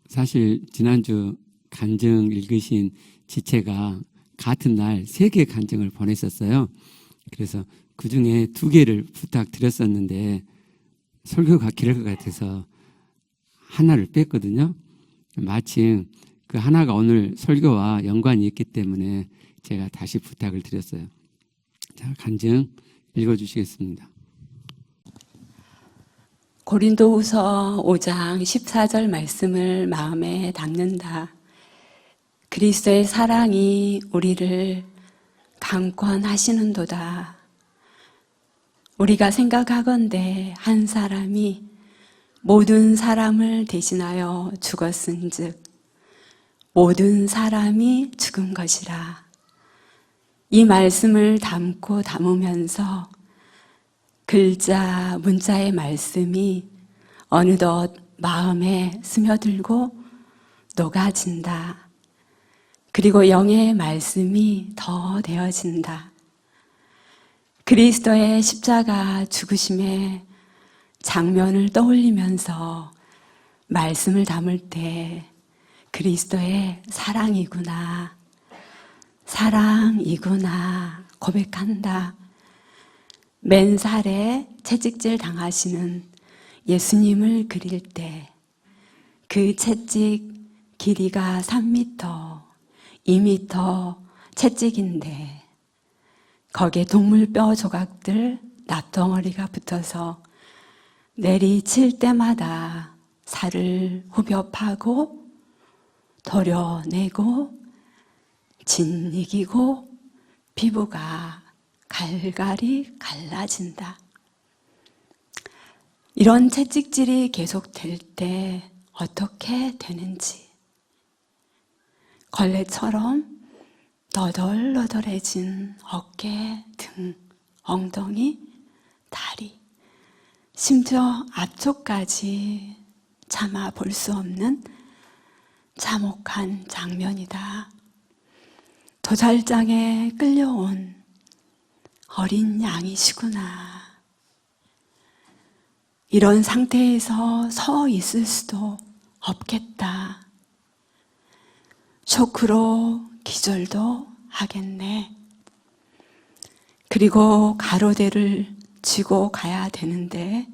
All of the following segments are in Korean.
사실 지난주 간증 읽으신 지체가 같은 날 3개 간증을 보냈었어요. 그래서 그 중에 2개를 부탁드렸었는데 설교가 길 것 같아서 하나를 뺐거든요. 마침 그 하나가 오늘 설교와 연관이 있기 때문에 제가 다시 부탁을 드렸어요. 자, 간증 읽어주시겠습니다. 고린도후서 5장 14절 말씀을 마음에 담는다. 그리스도의 사랑이 우리를 강권하시는도다. 우리가 생각하건대 한 사람이 모든 사람을 대신하여 죽었은즉 모든 사람이 죽은 것이라. 이 말씀을 담으면서 글자, 문자의 말씀이 어느덧 마음에 스며들고 녹아진다. 그리고 영의 말씀이 더 되어진다. 그리스도의 십자가 죽으심의 장면을 떠올리면서 말씀을 담을 때 그리스도의 사랑이구나, 사랑이구나 고백한다. 맨살에 채찍질 당하시는 예수님을 그릴 때 그 채찍 길이가 3m, 2m 채찍인데 거기에 동물뼈 조각들 납덩어리가 붙어서 내리칠 때마다 살을 후벼 파고 도려내고 짓이기고 피부가 갈갈이 갈라진다. 이런 채찍질이 계속될 때 어떻게 되는지, 걸레처럼 너덜너덜해진 어깨, 등, 엉덩이, 다리, 심지어 앞쪽까지 참아 볼 수 없는 참혹한 장면이다. 도살장에 끌려온 어린 양이시구나. 이런 상태에서 서 있을 수도 없겠다. 쇼크로 기절도 하겠네. 그리고 가로대를 지고 가야 되는데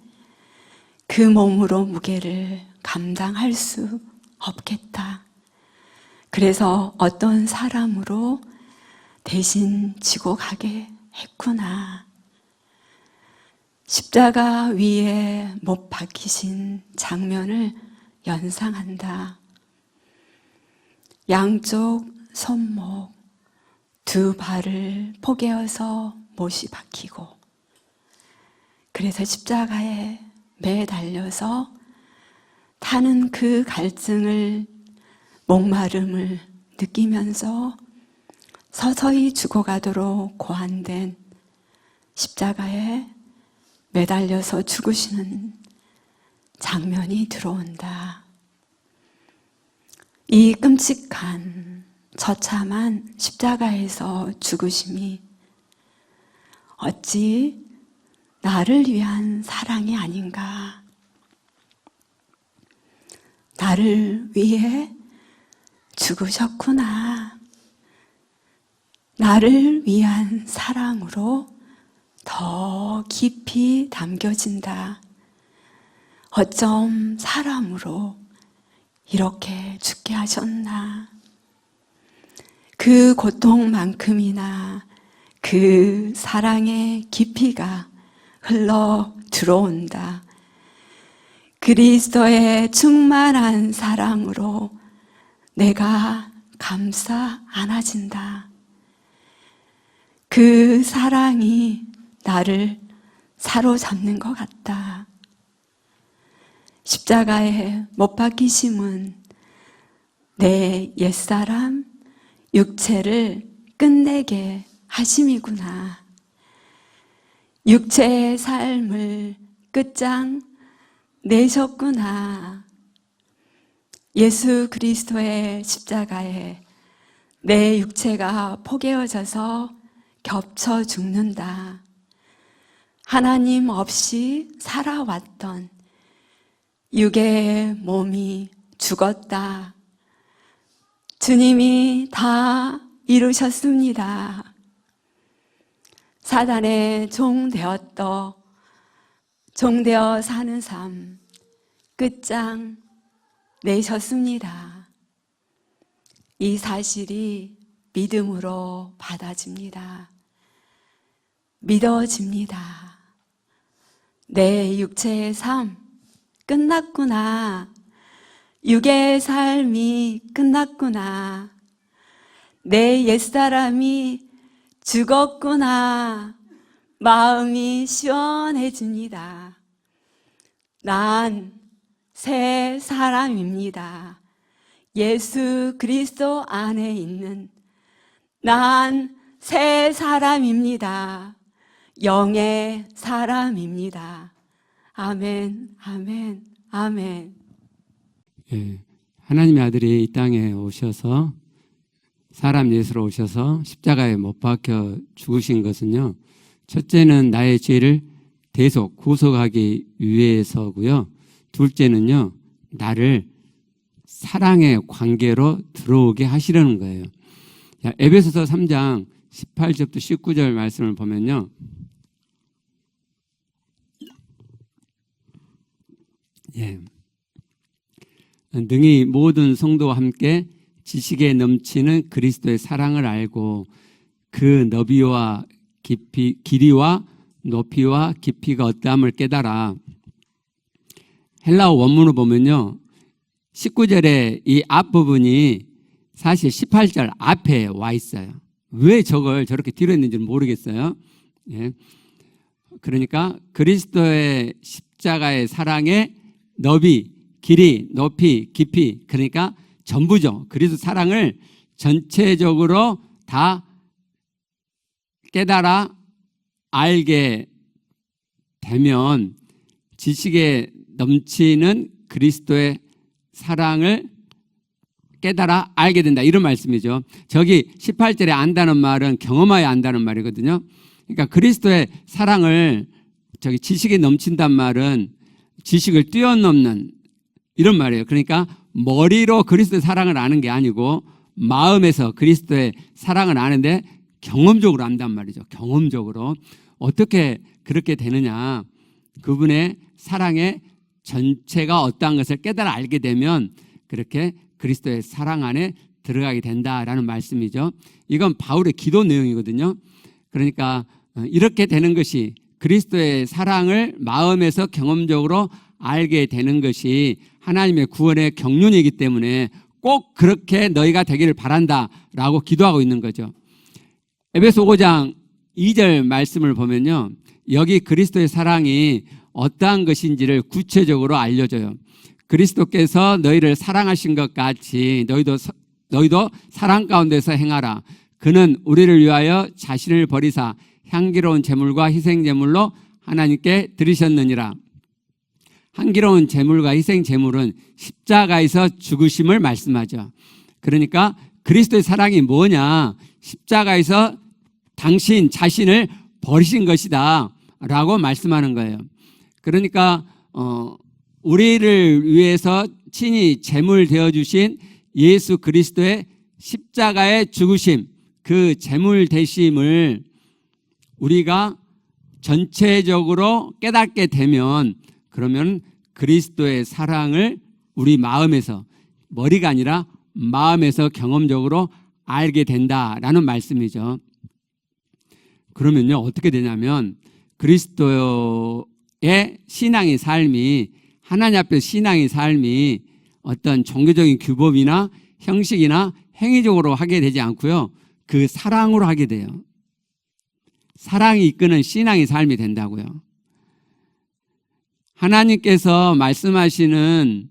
그 몸으로 무게를 감당할 수 없겠다. 그래서 어떤 사람으로 대신 지고 가게 했구나. 십자가 위에 못 박히신 장면을 연상한다. 양쪽 손목, 2발을 포개어서 못이 박히고, 그래서 십자가에 매달려서 타는 그 갈증을, 목마름을 느끼면서 서서히 죽어가도록 고안된 십자가에 매달려서 죽으시는 장면이 들어온다. 이 끔찍한 처참한 십자가에서 죽으심이 어찌 나를 위한 사랑이 아닌가. 나를 위해 죽으셨구나. 나를 위한 사랑으로 더 깊이 담겨진다. 어쩜 사람으로 이렇게 죽게 하셨나. 그 고통만큼이나 그 사랑의 깊이가 흘러 들어온다. 그리스도의 충만한 사랑으로 내가 감싸 안아진다. 그 사랑이 나를 사로잡는 것 같다. 십자가에 못 박히심은 내 옛사람 육체를 끝내게 하심이구나. 육체의 삶을 끝장 내셨구나. 예수 그리스도의 십자가에 내 육체가 포개어져서 겹쳐 죽는다. 하나님 없이 살아왔던 육의 몸이 죽었다. 주님이 다 이루셨습니다. 사단의 종 되어 사는 삶 끝장 내셨습니다. 이 사실이 믿음으로 받아집니다. 믿어집니다. 내 육체의 삶 끝났구나. 육의 삶이 끝났구나. 내 옛사람이 죽었구나. 마음이 시원해집니다. 난 새 사람입니다. 예수 그리스도 안에 있는 난 새 사람입니다. 영의 사람입니다. 아멘, 아멘, 아멘. 예, 하나님의 아들이 이 땅에 오셔서 사람 예수로 오셔서 십자가에 못 박혀 죽으신 것은요, 첫째는 나의 죄를 대속 구속하기 위해서고요. 둘째는요, 나를 사랑의 관계로 들어오게 하시려는 거예요. 자, 에베소서 3장 18절부터 19절 말씀을 보면요, 예, 능히 모든 성도와 함께 지식에 넘치는 그리스도의 사랑을 알고 그 너비와 깊이, 길이와 높이와 깊이가 어떠함을 깨달아. 헬라어 원문을 보면요, 19절에 이 앞부분이 사실 18절 앞에 와 있어요. 왜 저걸 저렇게 뒤로 했는지는 모르겠어요. 예. 그러니까 그리스도의 십자가의 사랑의 너비, 길이, 높이, 깊이, 그러니까 전부죠. 그리스도 사랑을 전체적으로 다 깨달아 알게 되면 지식에 넘치는 그리스도의 사랑을 깨달아 알게 된다, 이런 말씀이죠. 저기 18절에 안다는 말은 경험하여 안다는 말이거든요. 그러니까 그리스도의 사랑을 저기 지식에 넘친단 말은 지식을 뛰어넘는 이런 말이에요. 그러니까 머리로 그리스도의 사랑을 아는 게 아니고 마음에서 그리스도의 사랑을 아는데 경험적으로 안단 말이죠. 경험적으로. 어떻게 그렇게 되느냐. 그분의 사랑의 전체가 어떠한 것을 깨달아 알게 되면 그렇게 그리스도의 사랑 안에 들어가게 된다라는 말씀이죠. 이건 바울의 기도 내용이거든요. 그러니까 이렇게 되는 것이 그리스도의 사랑을 마음에서 경험적으로 알게 되는 것이 하나님의 구원의 경륜이기 때문에 꼭 그렇게 너희가 되기를 바란다라고 기도하고 있는 거죠. 에베소 5장 2절 말씀을 보면요, 여기 그리스도의 사랑이 어떠한 것인지를 구체적으로 알려줘요. 그리스도께서 너희를 사랑하신 것 같이 너희도 사랑 가운데서 행하라. 그는 우리를 위하여 자신을 버리사 향기로운 제물과 희생 제물로 하나님께 드리셨느니라. 향기로운 제물과 희생 제물은 십자가에서 죽으심을 말씀하죠. 그러니까 그리스도의 사랑이 뭐냐? 십자가에서 당신 자신을 버리신 것이다 라고 말씀하는 거예요. 그러니까 우리를 위해서 친히 제물 되어주신 예수 그리스도의 십자가의 죽으심, 그 제물 되심을 우리가 전체적으로 깨닫게 되면 그러면 그리스도의 사랑을 우리 마음에서, 머리가 아니라 마음에서 경험적으로 알게 된다라는 말씀이죠. 그러면요, 어떻게 되냐면 그리스도의 신앙의 삶이, 하나님 앞에 신앙의 삶이 어떤 종교적인 규범이나 형식이나 행위적으로 하게 되지 않고요, 그 사랑으로 하게 돼요. 사랑이 이끄는 신앙의 삶이 된다고요. 하나님께서 말씀하시는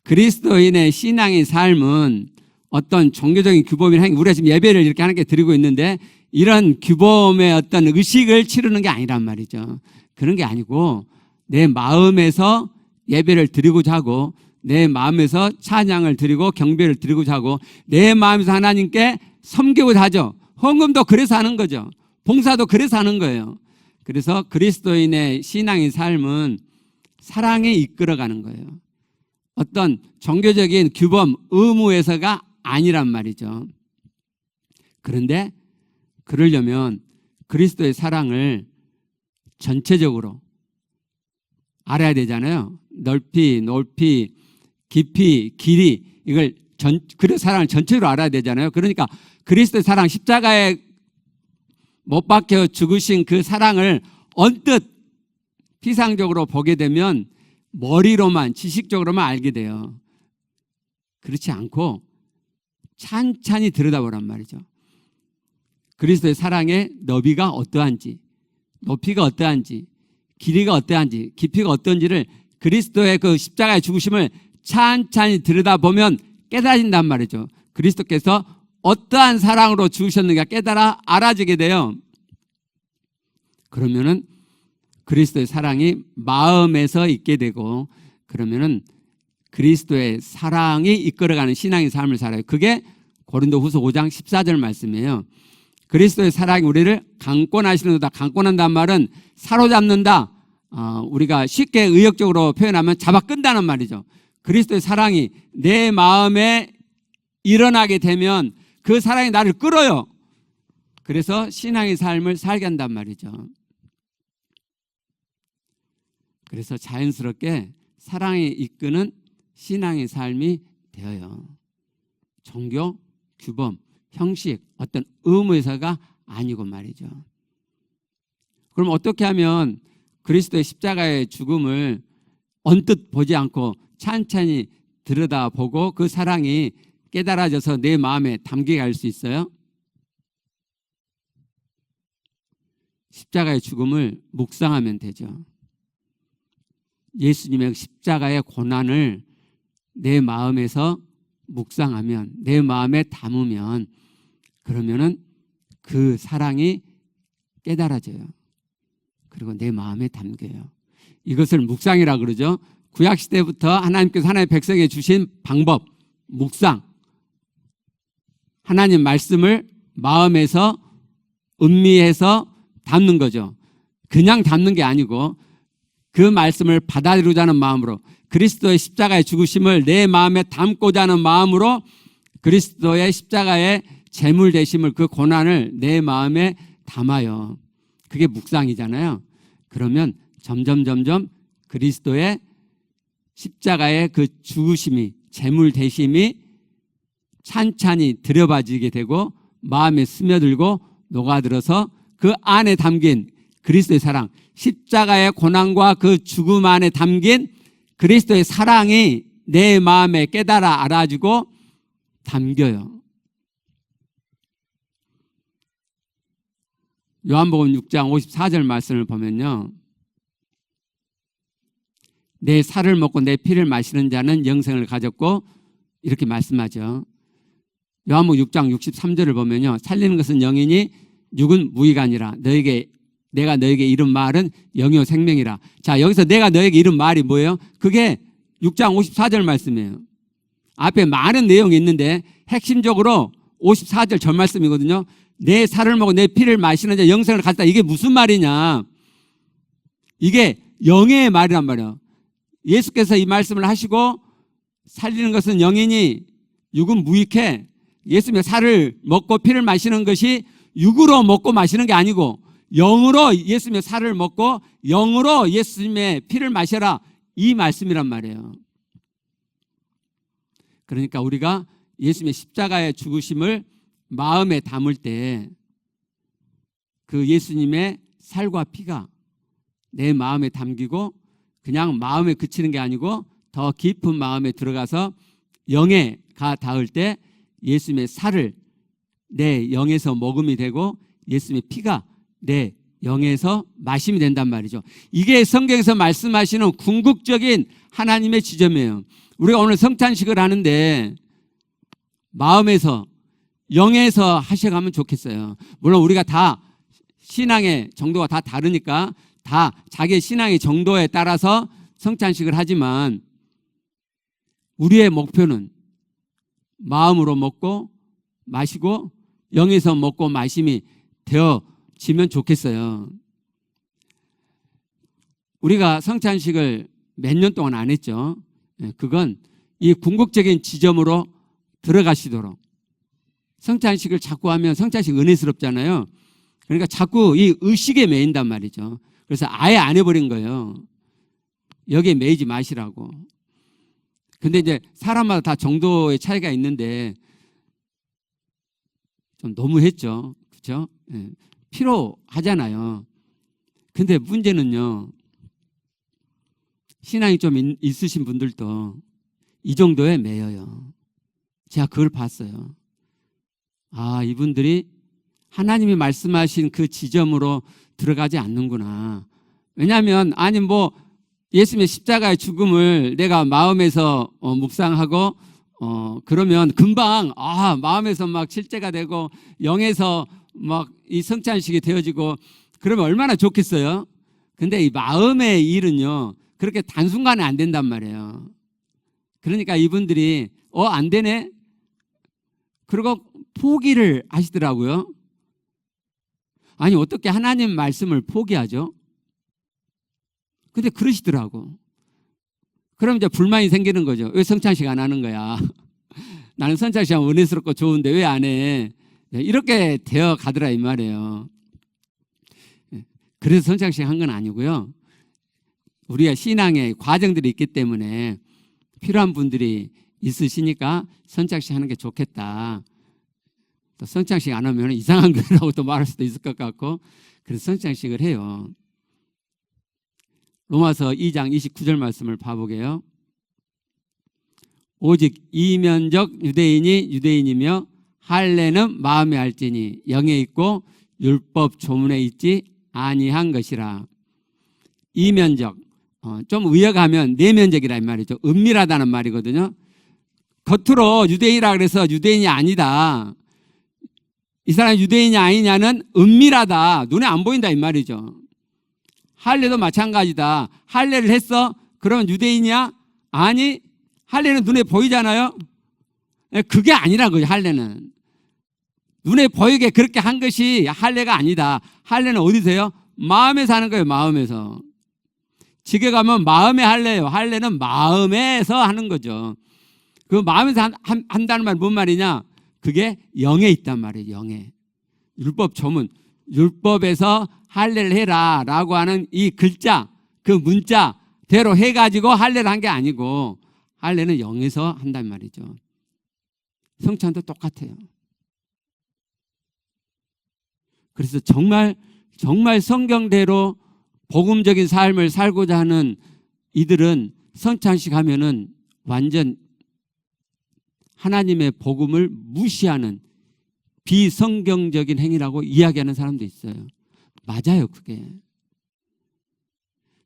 그리스도인의 신앙의 삶은 어떤 종교적인 규범이나 행위, 우리가 지금 예배를 이렇게 하나님께 드리고 있는데 이런 규범의 어떤 의식을 치르는 게 아니란 말이죠. 그런 게 아니고 내 마음에서 예배를 드리고자 하고 내 마음에서 찬양을 드리고 경배를 드리고자 하고 내 마음에서 하나님께 섬기고자 하죠. 헌금도 그래서 하는 거죠. 봉사도 그래서 하는 거예요. 그래서 그리스도인의 신앙의 삶은 사랑에 이끌어가는 거예요. 어떤 종교적인 규범, 의무에서가 아니란 말이죠. 그런데 그러려면 그리스도의 사랑을 전체적으로 알아야 되잖아요. 넓이, 높이, 깊이, 길이, 이걸 그리스도의 사랑을 전체로 알아야 되잖아요. 그러니까 그리스도의 사랑, 십자가에 못 박혀 죽으신 그 사랑을 언뜻 피상적으로 보게 되면 머리로만, 지식적으로만 알게 돼요. 그렇지 않고 찬찬히 들여다보란 말이죠. 그리스도의 사랑의 너비가 어떠한지, 높이가 어떠한지, 길이가 어떠한지, 깊이가 어떤지를 그리스도의 그 십자가의 죽으심을 찬찬히 들여다보면 깨달아진단 말이죠. 그리스도께서 어떠한 사랑으로 죽으셨는가 깨달아 알아지게 돼요. 그러면은 그리스도의 사랑이 마음에서 있게 되고, 그러면은 그리스도의 사랑이 이끌어가는 신앙의 삶을 살아요. 그게 고린도후서 5장 14절 말씀이에요. 그리스도의 사랑이 우리를 강권하시는도다. 강권한다는 말은 사로잡는다. 우리가 쉽게 의역적으로 표현하면 잡아 끈다는 말이죠. 그리스도의 사랑이 내 마음에 일어나게 되면 그 사랑이 나를 끌어요. 그래서 신앙의 삶을 살게 한단 말이죠. 그래서 자연스럽게 사랑이 이끄는 신앙의 삶이 되어요. 종교, 규범, 형식, 어떤 의무에서가 아니고 말이죠. 그럼 어떻게 하면 그리스도의 십자가의 죽음을 언뜻 보지 않고 찬찬히 들여다보고 그 사랑이 깨달아져서 내 마음에 담기게 할 수 있어요? 십자가의 죽음을 묵상하면 되죠. 예수님의 십자가의 고난을 내 마음에서 묵상하면, 내 마음에 담으면, 그러면은 그 사랑이 깨달아져요. 그리고 내 마음에 담겨요. 이것을 묵상이라고 그러죠. 구약시대부터 하나님께서 하나님의 백성에게 주신 방법, 묵상. 하나님 말씀을 마음에서 음미해서 담는 거죠. 그냥 담는 게 아니고 그 말씀을 받아들이고자 하는 마음으로, 그리스도의 십자가의 죽으심을 내 마음에 담고자 하는 마음으로 그리스도의 십자가의 제물 되심을, 그 고난을 내 마음에 담아요. 그게 묵상이잖아요. 그러면 점점 그리스도의 십자가의 그 죽으심이, 제물 되심이 찬찬히 들여봐지게 되고 마음에 스며들고 녹아들어서 그 안에 담긴 그리스도의 사랑, 십자가의 고난과 그 죽음 안에 담긴 그리스도의 사랑이 내 마음에 깨달아 알아지고 담겨요. 요한복음 6장 54절 말씀을 보면요, 내 살을 먹고 내 피를 마시는 자는 영생을 가졌고, 이렇게 말씀하죠. 요한복음 6장 63절을 보면요, 살리는 것은 영이니 육은 무의가 아니라 내가 너에게 이른 말은 영이요 생명이라. 자, 여기서 내가 너에게 이른 말이 뭐예요? 그게 6장 54절 말씀이에요. 앞에 많은 내용이 있는데 핵심적으로 54절 전 말씀이거든요. 내 살을 먹고 내 피를 마시는 자 영생을 갖다. 이게 무슨 말이냐? 이게 영의 말이란 말이에요. 예수께서 이 말씀을 하시고 살리는 것은 영이니 육은 무익해. 예수님의 살을 먹고 피를 마시는 것이 육으로 먹고 마시는 게 아니고 영으로 예수님의 살을 먹고 영으로 예수님의 피를 마셔라, 이 말씀이란 말이에요. 그러니까 우리가 예수님의 십자가의 죽으심을 마음에 담을 때 그 예수님의 살과 피가 내 마음에 담기고 그냥 마음에 그치는 게 아니고 더 깊은 마음에 들어가서 영에 가 닿을 때 예수님의 살을 내 영에서 먹음이 되고 예수님의 피가 내 영에서 마심이 된단 말이죠. 이게 성경에서 말씀하시는 궁극적인 하나님의 지점이에요. 우리가 오늘 성찬식을 하는데 마음에서 영에서 하셔가면 좋겠어요. 물론 우리가 다 신앙의 정도가 다 다르니까 다 자기의 신앙의 정도에 따라서 성찬식을 하지만 우리의 목표는 마음으로 먹고 마시고 영에서 먹고 마심이 되어지면 좋겠어요. 우리가 성찬식을 몇 년 동안 안 했죠. 그건 이 궁극적인 지점으로 들어가시도록. 성찬식을 자꾸 하면 성찬식 은혜스럽잖아요. 그러니까 자꾸 이 의식에 매인단 말이죠. 그래서 아예 안 해버린 거예요. 여기에 매이지 마시라고. 근데 이제 사람마다 다 정도의 차이가 있는데 좀 너무했죠. 그렇죠? 필요하잖아요. 근데 문제는요. 신앙이 좀 있으신 분들도 이 정도에 매여요. 제가 그걸 봤어요. 아, 이분들이 하나님이 말씀하신 그 지점으로 들어가지 않는구나. 왜냐하면 아니 뭐 예수님의 십자가의 죽음을 내가 마음에서 묵상하고 그러면 금방 마음에서 막 실제가 되고 영에서 막 이 성찬식이 되어지고 그러면 얼마나 좋겠어요. 근데 이 마음의 일은요 그렇게 단순간에 안 된단 말이에요. 그러니까 이분들이 안 되네. 그리고 포기를 하시더라고요. 아니 어떻게 하나님 말씀을 포기하죠? 근데 그러시더라고. 그럼 이제 불만이 생기는 거죠. 왜 성찬식 안 하는 거야? 나는 성찬식 하면 은혜스럽고 좋은데 왜 안 해? 이렇게 되어 가더라 이 말이에요. 그래서 성찬식 한 건 아니고요. 우리가 신앙의 과정들이 있기 때문에 필요한 분들이 있으시니까 성찬식 하는 게 좋겠다. 또 성찬식 안 하면 이상한 거라고 또 말할 수도 있을 것 같고 그래서 성찬식을 해요. 로마서 2장 29절 말씀을 봐보게요. 오직 이면적 유대인이 유대인이며 할례는 마음에 알지니 영에 있고 율법 조문에 있지 아니한 것이라. 이면적 좀 의역하면 내면적이라 이 말이죠. 은밀하다는 말이거든요. 겉으로 유대인이라 그래서 유대인이 아니다. 이 사람이 유대인이 아니냐는 은밀하다. 눈에 안 보인다 이 말이죠. 할례도 마찬가지다. 할례를 했어? 그러면 유대인이야? 아니, 할례는 눈에 보이잖아요. 그게 아니라고요. 할례는 눈에 보이게 그렇게 한 것이 할례가 아니다. 할례는 어디서요? 마음에서 하는 거예요. 마음에서. 지게 가면 마음의 할례예요. 할례는 마음에서 하는 거죠. 그 마음에서 한다는 말 뭔 말이냐? 그게 영에 있단 말이에요. 영에. 율법 조문. 율법에서 할례를 해라 라고 하는 이 글자, 그 문자대로 해가지고 할례를 한 게 아니고 할례는 영에서 한단 말이죠. 성찬도 똑같아요. 그래서 정말 성경대로 복음적인 삶을 살고자 하는 이들은 성찬식 하면은 완전 하나님의 복음을 무시하는 비성경적인 행위라고 이야기하는 사람도 있어요. 맞아요, 그게.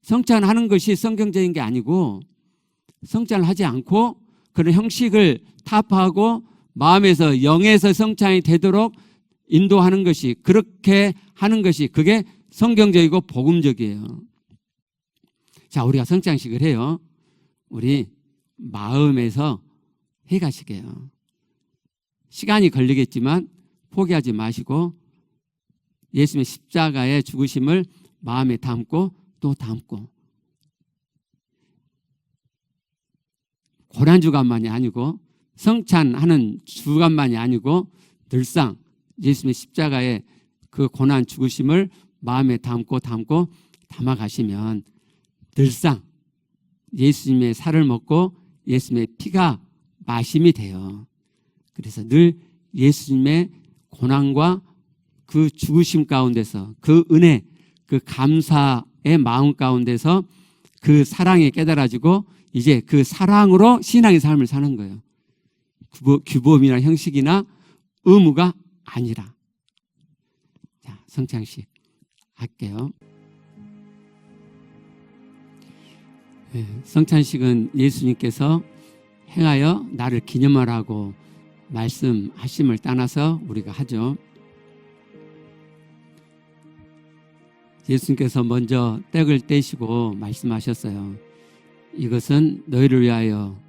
성찬하는 것이 성경적인 게 아니고 성찬을 하지 않고 그런 형식을 타파하고 마음에서 영에서 성찬이 되도록 인도하는 것이 그렇게 하는 것이 그게 성경적이고 복음적이에요. 자, 우리가 성찬식을 해요. 우리 마음에서 해가시게요. 시간이 걸리겠지만 포기하지 마시고 예수님의 십자가의 죽으심을 마음에 담고 또 담고 고난주간만이 아니고 성찬하는 주간만이 아니고 늘상 예수님의 십자가의 그 고난 죽으심을 마음에 담고 담아가시면 늘상 예수님의 살을 먹고 예수님의 피가 마심이 돼요. 그래서 늘 예수님의 고난과 그 죽으심 가운데서 그 은혜, 그 감사의 마음 가운데서 그 사랑에 깨달아지고 이제 그 사랑으로 신앙의 삶을 사는 거예요. 규범이나 형식이나 의무가 아니라. 자, 성찬식 할게요. 성찬식은 예수님께서 행하여 나를 기념하라고 말씀하심을 따라서 우리가 하죠. 예수님께서 먼저 떡을 떼시고 말씀하셨어요. 이것은 너희를 위하여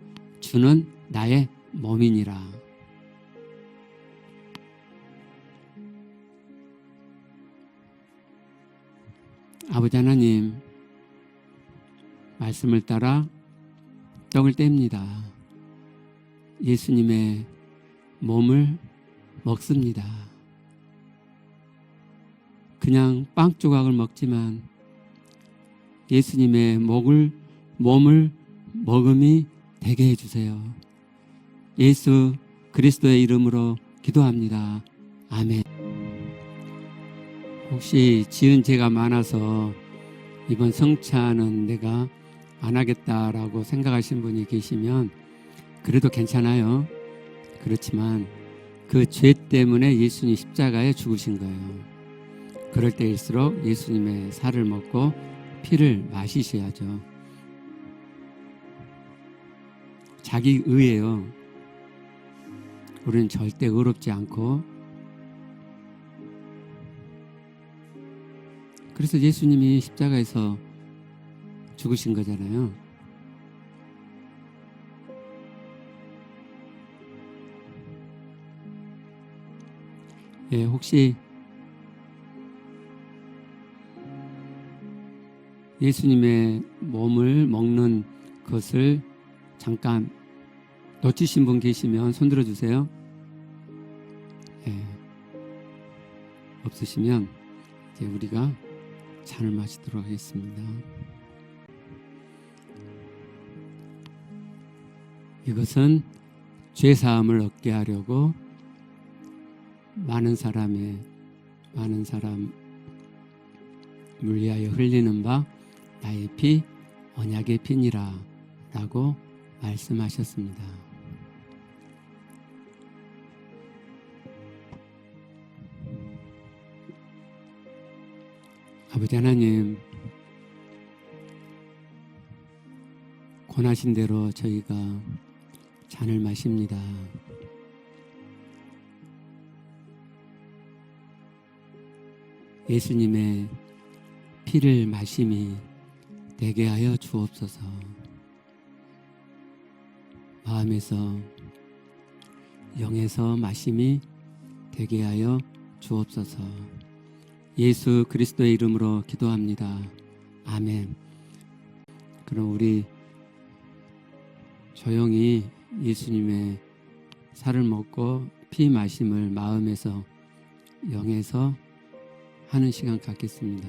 주는 나의 몸이니라. 아버지 하나님, 말씀을 따라 떡을 뗍니다. 예수님의 몸을 먹습니다. 그냥 빵 조각을 먹지만 예수님의 몸을 먹음이 되게 해주세요. 예수 그리스도의 이름으로 기도합니다. 아멘. 혹시 지은 죄가 많아서 이번 성찬은 내가 안 하겠다라고 생각하시는 분이 계시면 그래도 괜찮아요. 그렇지만 그 죄 때문에 예수님 십자가에 죽으신 거예요. 그럴 때일수록 예수님의 살을 먹고 피를 마시셔야죠. 자기 의예요. 우리는 절대 의롭지 않고, 그래서 예수님이 십자가에서 죽으신 거잖아요. 예, 혹시 예수님의 몸을 먹는 것을 잠깐 놓치신 분 계시면 손 들어주세요. 예, 없으시면 이제 우리가 잔을 마시도록 하겠습니다. 이것은 죄사함을 얻게 하려고 많은 사람을 위하여 흘리는 바 나의 피 언약의 피니라 라고 말씀하셨습니다. 아버지 하나님, 권하신 대로 저희가 잔을 마십니다. 예수님의 피를 마심이 되게 하여 주옵소서. 마음에서 영에서 마심이 되게 하여 주옵소서. 예수 그리스도의 이름으로 기도합니다. 아멘. 그럼 우리 조용히 예수님의 살을 먹고 피 마심을 마음에서 영에서 하는 시간 갖겠습니다.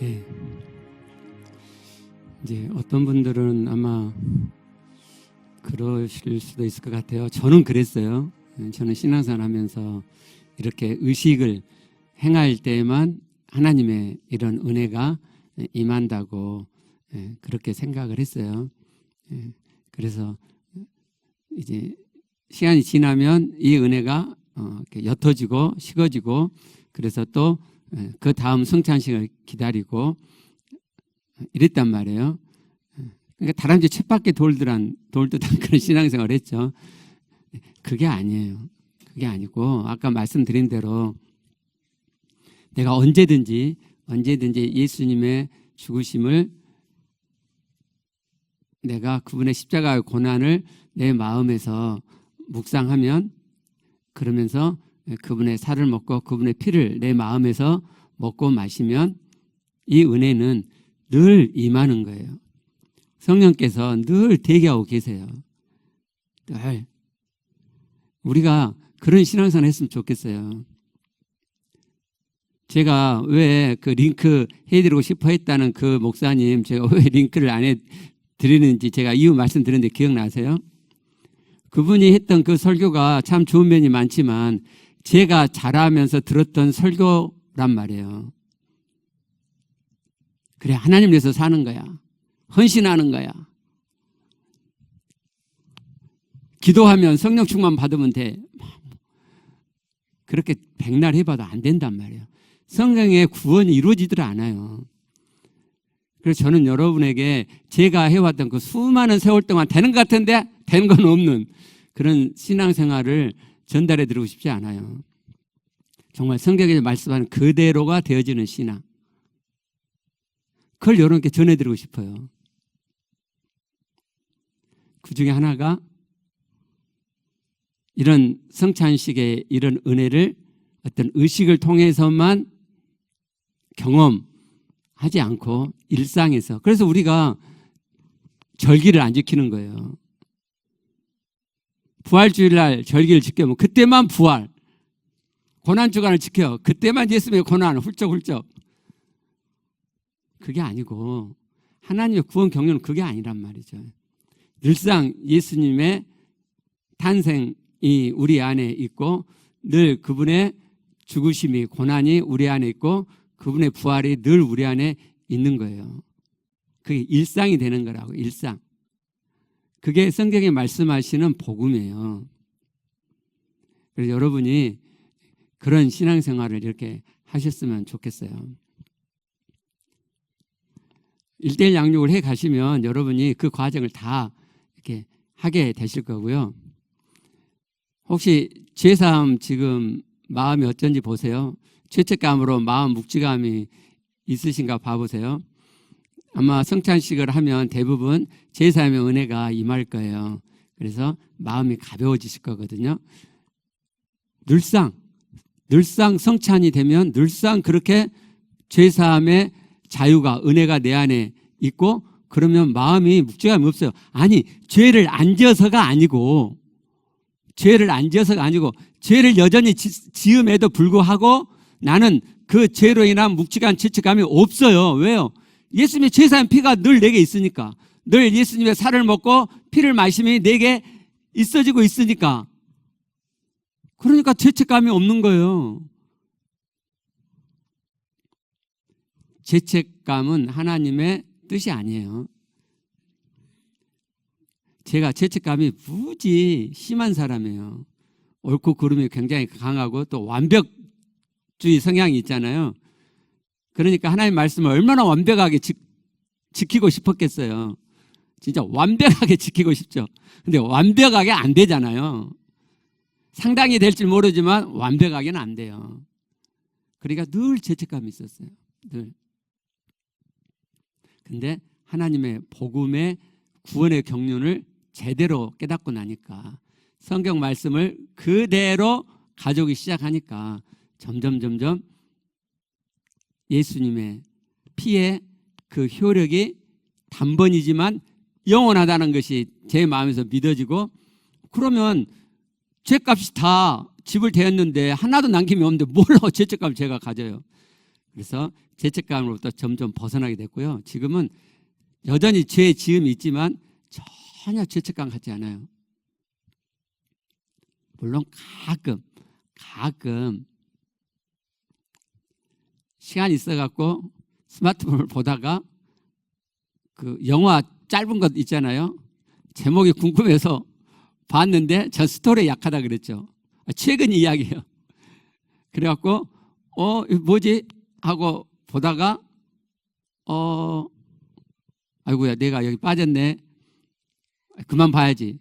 예. 이제 어떤 분들은 아마 그러실 수도 있을 것 같아요. 저는 그랬어요. 저는 신앙생활 하면서 이렇게 의식을 행할 때만 하나님의 이런 은혜가 임한다고 그렇게 생각을 했어요. 그래서 이제 시간이 지나면 이 은혜가 이렇게 옅어지고 식어지고, 그래서 또 그 다음 성찬식을 기다리고 이랬단 말이에요. 그러니까 다람쥐 쳇바퀴 돌듯한 그런 신앙생활을 했죠. 그게 아니에요. 그게 아니고 아까 말씀드린 대로 내가 언제든지 언제든지 예수님의 죽으심을, 내가 그분의 십자가의 고난을 내 마음에서 묵상하면, 그러면서 그분의 살을 먹고 그분의 피를 내 마음에서 먹고 마시면 이 은혜는 늘 임하는 거예요. 성령께서 늘 대기하고 계세요. 늘. 우리가 그런 신앙생활 했으면 좋겠어요. 제가 왜 그 링크 해드리고 싶어 했다는 그 목사님, 제가 왜 링크를 안 해드리는지 제가 이유 말씀드렸는데 기억나세요? 그분이 했던 그 설교가 참 좋은 면이 많지만 제가 자라면서 들었던 설교란 말이에요. 그래, 하나님 위해서 사는 거야. 헌신하는 거야. 기도하면 성령 충만 받으면 돼. 그렇게 백날 해봐도 안 된단 말이에요. 성령의 구원이 이루어지질 않아요. 그래서 저는 여러분에게 제가 해왔던 그 수많은 세월 동안 되는 것 같은데 되는 건 없는 그런 신앙생활을 전달해 드리고 싶지 않아요. 정말 성경에 말씀하는 그대로가 되어지는 신앙, 그걸 여러분께 전해드리고 싶어요. 그 중에 하나가 이런 성찬식의 이런 은혜를 어떤 의식을 통해서만 경험하지 않고 일상에서, 그래서 우리가 절기를 안 지키는 거예요. 부활주일날 절기를 지켜면 그때만 부활, 고난주간을 지켜 그때만 예수님의 고난 훌쩍훌쩍, 그게 아니고 하나님의 구원 경륜은 그게 아니란 말이죠. 늘상 예수님의 탄생이 우리 안에 있고 늘 그분의 죽으심이, 고난이 우리 안에 있고 그분의 부활이 늘 우리 안에 있는 거예요. 그게 일상이 되는 거라고, 일상. 그게 성경에 말씀하시는 복음이에요. 그래서 여러분이 그런 신앙생활을 이렇게 하셨으면 좋겠어요. 1:1 양육을 해 가시면 여러분이 그 과정을 다 이렇게 하게 되실 거고요. 혹시 죄사함 지금 마음이 어쩐지 보세요. 죄책감으로 마음 묵직함이 있으신가 봐보세요. 아마 성찬식을 하면 대부분 제사함의 은혜가 임할 거예요. 그래서 마음이 가벼워지실 거거든요. 늘상 성찬이 되면 늘상 그렇게 죄사함의 자유가, 은혜가 내 안에 있고, 그러면 마음이 묵직함이 없어요. 아니, 죄를 안 지어서가 아니고 죄를 여전히 지음에도 불구하고 나는 그 죄로 인한 묵직한 죄책감이 없어요. 왜요? 예수님의 죄사한 피가 늘 내게 있으니까, 늘 예수님의 살을 먹고 피를 마시면 내게 있어지고 있으니까, 그러니까 죄책감이 없는 거예요. 죄책감은 하나님의 뜻이 아니에요. 제가 죄책감이 무지 심한 사람이에요. 옳고 그름이 굉장히 강하고 또 완벽주의 성향이 있잖아요. 그러니까 하나님 말씀을 얼마나 완벽하게 지키고 싶었겠어요. 진짜 완벽하게 지키고 싶죠. 근데 완벽하게 안 되잖아요. 상당히 될 줄 모르지만 완벽하게는 안 돼요. 그러니까 늘 죄책감이 있었어요. 늘. 근데 하나님의 복음의 구원의 경륜을 제대로 깨닫고 나니까, 성경 말씀을 그대로 가져오기 시작하니까 점점 예수님의 피의 그 효력이 단번이지만 영원하다는 것이 제 마음에서 믿어지고, 그러면 죄값이 다 지불되었는데 하나도 남김이 없는데 뭘로 죄책감을 제가 가져요. 그래서 죄책감으로부터 점점 벗어나게 됐고요. 지금은 여전히 죄 지음이 있지만 전혀 죄책감 같지 않아요. 물론 가끔 시간이 있어갖고 스마트폰을 보다가 그 영화 짧은 것 있잖아요. 제목이 궁금해서 봤는데 전 스토리에 약하다 그랬죠. 최근 이야기예요. 그래갖고 이거 뭐지? 하고 보다가 아이고야, 내가 여기 빠졌네. 그만 봐야지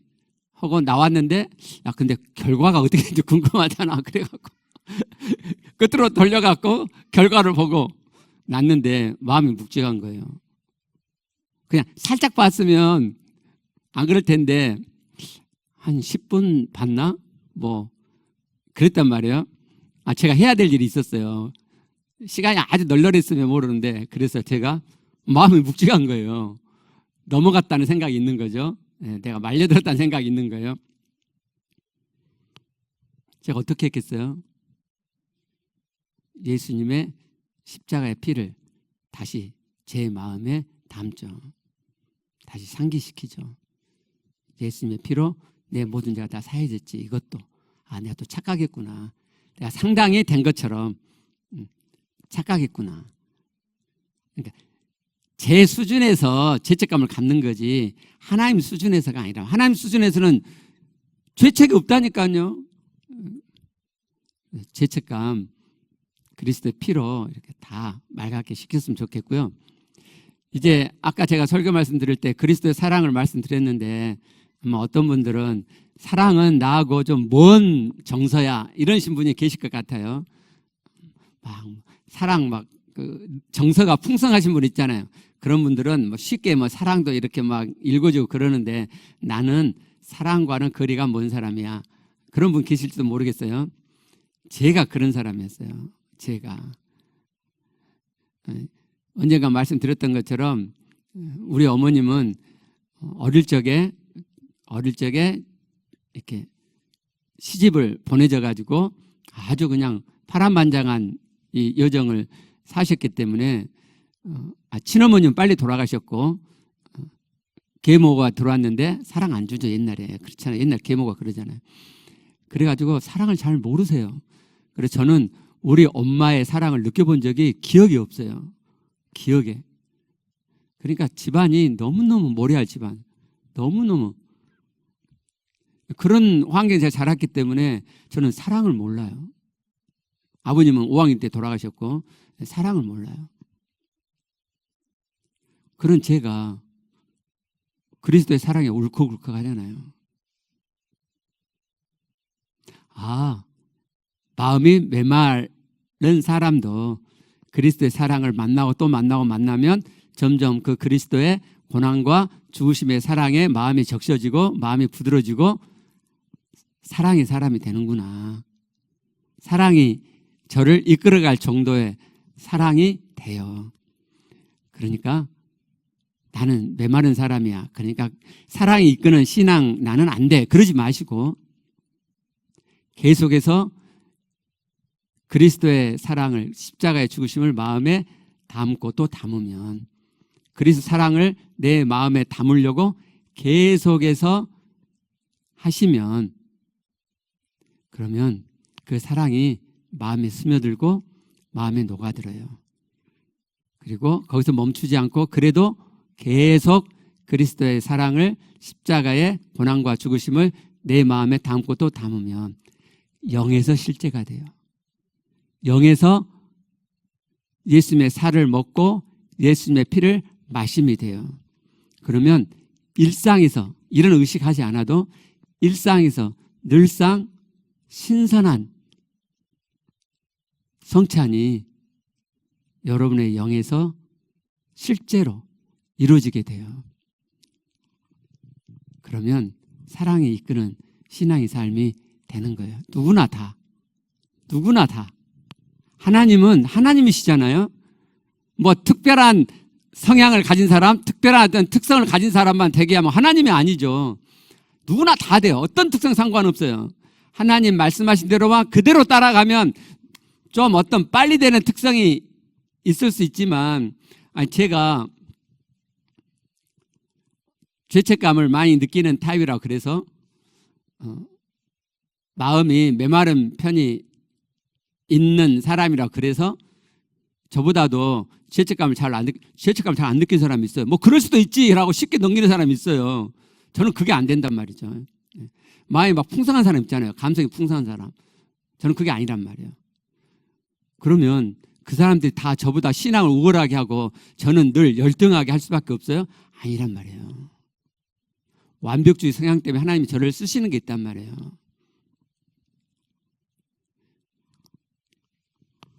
하고 나왔는데, 야, 근데 결과가 어떻게 되는지 궁금하잖아. 그래갖고 끝으로 돌려갖고 결과를 보고, 났는데 마음이 묵직한 거예요. 그냥 살짝 봤으면 안 그럴 텐데 한 10분 봤나? 뭐 그랬단 말이에요. 제가 해야 될 일이 있었어요. 시간이 아주 널널했으면 모르는데 그래서 제가 마음이 묵직한 거예요. 넘어갔다는 생각이 있는 거죠. 내가 말려들었다는 생각이 있는 거예요. 제가 어떻게 했겠어요? 예수님의 십자가의 피를 다시 제 마음에 담죠. 다시 상기시키죠. 예수님의 피로 내 모든 죄가 다 사해졌지. 이것도 내가 또 착각했구나. 내가 상당히 된 것처럼 착각했구나. 그러니까 제 수준에서 죄책감을 갖는 거지 하나님 수준에서가 아니라, 하나님 수준에서는 죄책이 없다니까요. 죄책감 그리스도의 피로 이렇게 다 맑게 시켰으면 좋겠고요. 이제 아까 제가 설교 말씀드릴 때 그리스도의 사랑을 말씀드렸는데 아마 어떤 분들은 사랑은 나하고 좀 먼 정서야 이러신 분이 계실 것 같아요. 막 사랑 그 정서가 풍성하신 분 있잖아요. 그런 분들은 쉽게 사랑도 이렇게 막 읽어주고 그러는데 나는 사랑과는 거리가 먼 사람이야. 그런 분 계실지도 모르겠어요. 제가 그런 사람이었어요. 제가 언젠가 말씀드렸던 것처럼 우리 어머님은 어릴 적에 이렇게 시집을 보내져 가지고 아주 그냥 파란만장한 이 여정을 사셨기 때문에 친어머니는 빨리 돌아가셨고 계모가 들어왔는데 사랑 안 주죠. 옛날에 그렇잖아요. 옛날 계모가 그러잖아요. 그래가지고 사랑을 잘 모르세요. 그래서 저는 우리 엄마의 사랑을 느껴본 적이 기억이 없어요. 기억에. 그러니까 집안이 너무너무 모래알 집안. 너무너무. 그런 환경에서 자랐기 때문에 저는 사랑을 몰라요. 아버님은 5학년 때 돌아가셨고 사랑을 몰라요. 그런 제가 그리스도의 사랑에 울컥울컥 하잖아요. 마음이 메마른 사람도 그리스도의 사랑을 만나고 또 만나고 만나면 점점 그 그리스도의 고난과 죽으심의 사랑에 마음이 적셔지고 마음이 부드러지고 사랑의 사람이 되는구나. 사랑이 저를 이끌어갈 정도의 사랑이 돼요. 그러니까 나는 메마른 사람이야. 그러니까 사랑이 이끄는 신앙 나는 안 돼. 그러지 마시고 계속해서 그리스도의 사랑을, 십자가의 죽으심을 마음에 담고 또 담으면, 그리스도 사랑을 내 마음에 담으려고 계속해서 하시면, 그러면 그 사랑이 마음에 스며들고 마음에 녹아들어요. 그리고 거기서 멈추지 않고 그래도 계속 그리스도의 사랑을, 십자가의 고난과 죽으심을 내 마음에 담고 또 담으면 영에서 실제가 돼요. 영에서 예수님의 살을 먹고 예수님의 피를 마심이 돼요. 그러면 일상에서 이런 의식하지 않아도 일상에서 늘상 신선한 성찬이 여러분의 영에서 실제로 이루어지게 돼요. 그러면 사랑이 이끄는 신앙의 삶이 되는 거예요. 누구나 다. 하나님은 하나님이시잖아요. 특별한 성향을 가진 사람, 특별한 어떤 특성을 가진 사람만 되게 하면 하나님이 아니죠. 누구나 다 돼요. 어떤 특성 상관없어요. 하나님 말씀하신 대로만 그대로 따라가면 좀 어떤 빨리 되는 특성이 있을 수 있지만, 제가 죄책감을 많이 느끼는 타입이라고 그래서 마음이 메마른 편이 있는 사람이라고 그래서 저보다도 죄책감을 잘 안 느끼는 사람이 있어요. 그럴 수도 있지라고 쉽게 넘기는 사람이 있어요. 저는 그게 안 된단 말이죠. 마음이 풍성한 사람 있잖아요. 감성이 풍성한 사람. 저는 그게 아니란 말이에요. 그러면 그 사람들이 다 저보다 신앙을 우월하게 하고 저는 늘 열등하게 할 수밖에 없어요? 아니란 말이에요. 완벽주의 성향 때문에 하나님이 저를 쓰시는 게 있단 말이에요.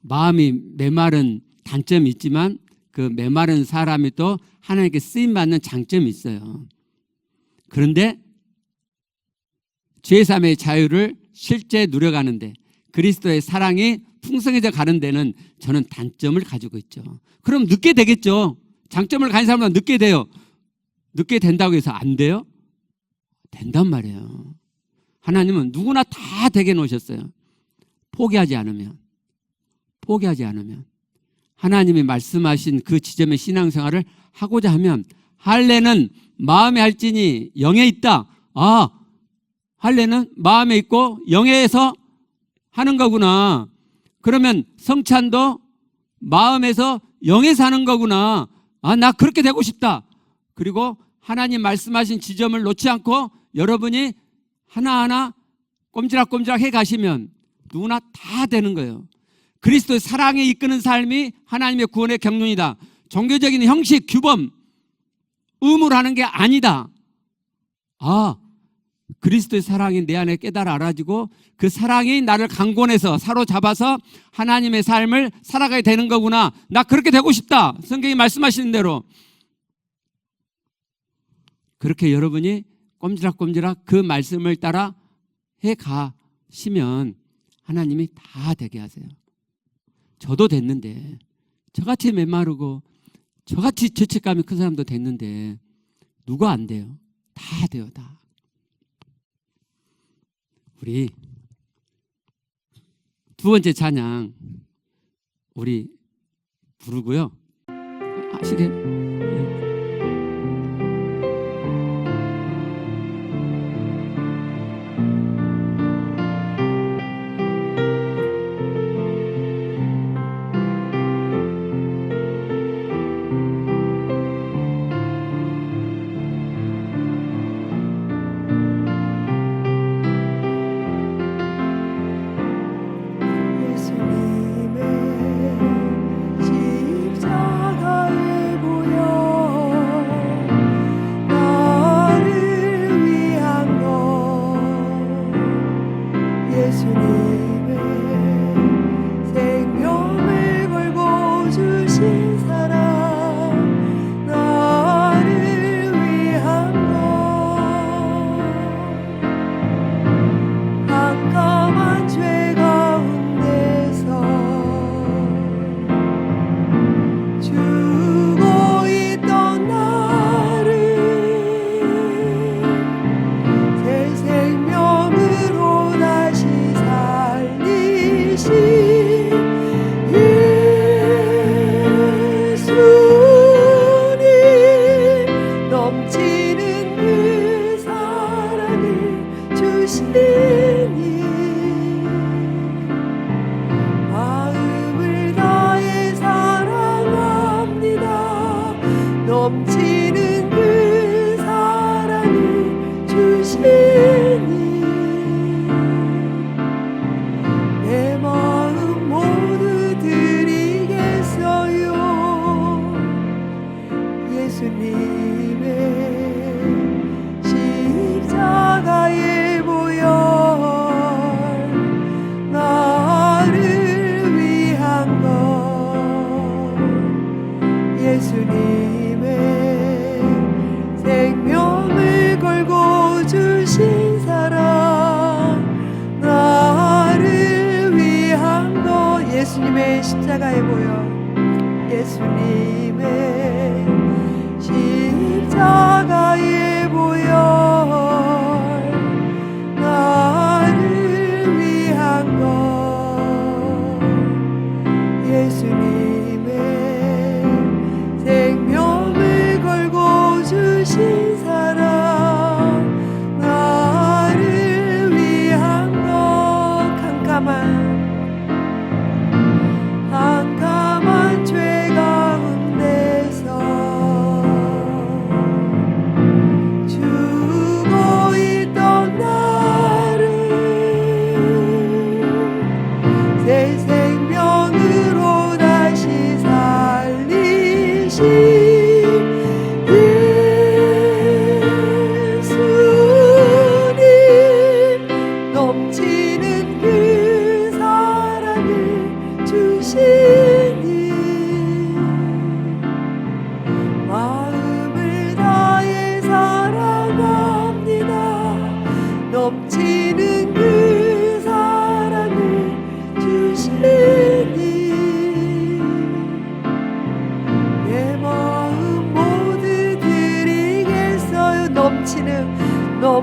마음이 메마른 단점이 있지만 그 메마른 사람이 또 하나님께 쓰임받는 장점이 있어요. 그런데 죄사함의 자유를 실제 누려가는데 그리스도의 사랑이 풍성해져 가는 데는 저는 단점을 가지고 있죠. 그럼 늦게 되겠죠. 장점을 가진 사람은 늦게 돼요. 늦게 된다고 해서 안 돼요? 된단 말이에요. 하나님은 누구나 다 되게 놓으셨어요. 포기하지 않으면 하나님이 말씀하신 그 지점의 신앙생활을 하고자 하면 할례는 마음에 할지니 영에 있다. 할례는 마음에 있고 영에서 하는 거구나. 그러면 성찬도 마음에서 영에서 하는 거구나. 나 그렇게 되고 싶다. 그리고 하나님 말씀하신 지점을 놓지 않고 여러분이 하나하나 꼼지락꼼지락 해 가시면 누구나 다 되는 거예요. 그리스도의 사랑에 이끄는 삶이 하나님의 구원의 경륜이다. 종교적인 형식, 규범, 의무로 하는 게 아니다. 그리스도의 사랑이 내 안에 깨달아 알아지고 그 사랑이 나를 강권해서 사로잡아서 하나님의 삶을 살아가야 되는 거구나. 나 그렇게 되고 싶다. 성경이 말씀하시는 대로. 그렇게 여러분이 꼼지락꼼지락 그 말씀을 따라 해 가시면 하나님이 다 되게 하세요. 저도 됐는데, 저같이 메마르고 저같이 죄책감이 큰 사람도 됐는데 누가 안 돼요? 다 돼요. 다. 우리 두 번째 찬양 우리 부르고요. 아시게요? 넘치는 그 사랑을 주시니 내 마음 모두 드리겠어요. 예수님의 십자가의 보혈 나를 위한 것 예수님의 생명을 걸고 주신 사랑 나를 위한 것 예수님의 십자가의 보혈 예수님의 십자가의 보혈 나를 위한 것 예수님의 생명을 걸고 주신 사랑 나를 위한 것 캄캄한 죄 가운데서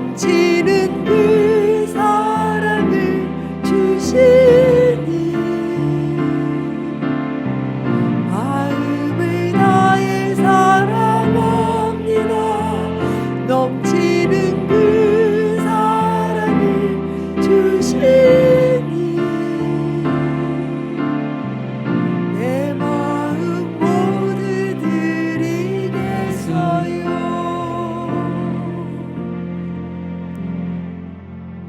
넘치는 그 사랑을 주시니 마음을 다해 사랑합니다. 넘치는 그 사랑을 주시니 내 마음 모두 드리겠어요.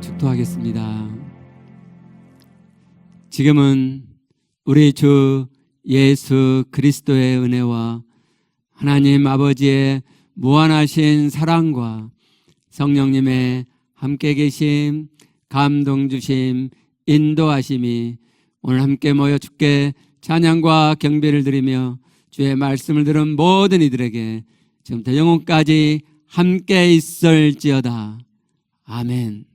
축도하겠습니다. 지금은 우리 주 예수 그리스도의 은혜와 하나님 아버지의 무한하신 사랑과 성령님의 함께 계심, 감동 주심, 인도하심이 오늘 함께 모여 주께 찬양과 경배를 드리며 주의 말씀을 들은 모든 이들에게 지금부터 영혼까지 함께 있을지어다. 아멘.